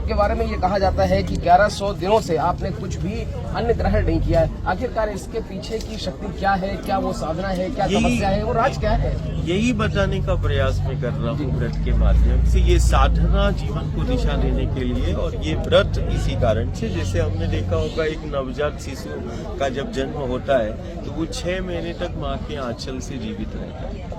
आपके बारे में ये कहा जाता है कि 1100 दिनों से आपने कुछ भी अन्न ग्रहण नहीं किया है। आखिरकार इसके पीछे की शक्ति क्या है, क्या वो साधना है, क्या तपस्या है, वो राज क्या है? यही बताने का प्रयास मैं कर रहा हूँ व्रत के माध्यम से। ये साधना जीवन को दिशा देने के लिए, और ये व्रत इसी कारण से, जैसे हमने देखा होगा एक नवजात शिशु का जब जन्म होता है तो वो 6 महीने तक माँ के आंचल से जीवित रहता है।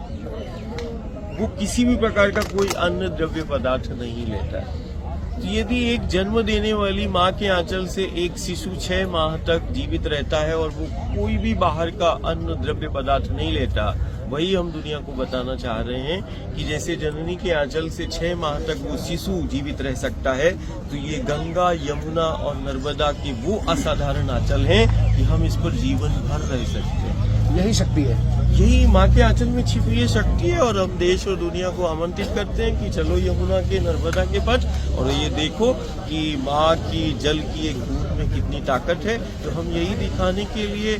वो किसी भी प्रकार का कोई अन्न द्रव्य पदार्थ नहीं लेता है। तो यदि एक जन्म देने वाली माँ के आंचल से एक शिशु 6 माह तक जीवित रहता है और वो कोई भी बाहर का अन्न द्रव्य पदार्थ नहीं लेता, वही हम दुनिया को बताना चाह रहे हैं कि जैसे जननी के आंचल से 6 माह तक वो शिशु जीवित रह सकता है, तो ये गंगा, यमुना और नर्मदा के वो असाधारण आंचल हैं कि हम इस पर जीवन भर रह सकते हैं। यही शक्ति है, यही माँ के आंचल में छिपी ये शक्ति है। और हम देश और दुनिया को आमंत्रित करते हैं कि चलो यमुना के, नर्मदा के पथ, और ये देखो कि माँ की जल की एक बूंद में कितनी ताकत है। तो हम यही दिखाने के लिए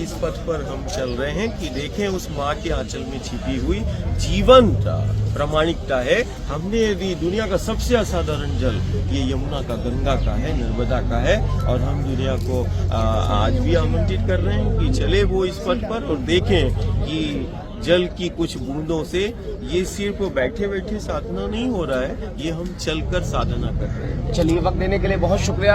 इस पथ पर हम चल रहे हैं कि देखें उस माँ के आंचल में छिपी हुई जीवंत प्रामाणिकता है। हमने यदि दुनिया का सबसे असाधारण जल ये यमुना का, गंगा का है, नर्मदा का है, और हम दुनिया को आज भी आमंत्रित कर रहे हैं कि चले वो इस पथ पर और देखें कि जल की कुछ बूंदों से ये सिर्फ बैठे बैठे साधना नहीं हो रहा है, ये हम चलकर साधना कर रहे हैं। चलिए, वक्त देने के लिए बहुत शुक्रिया।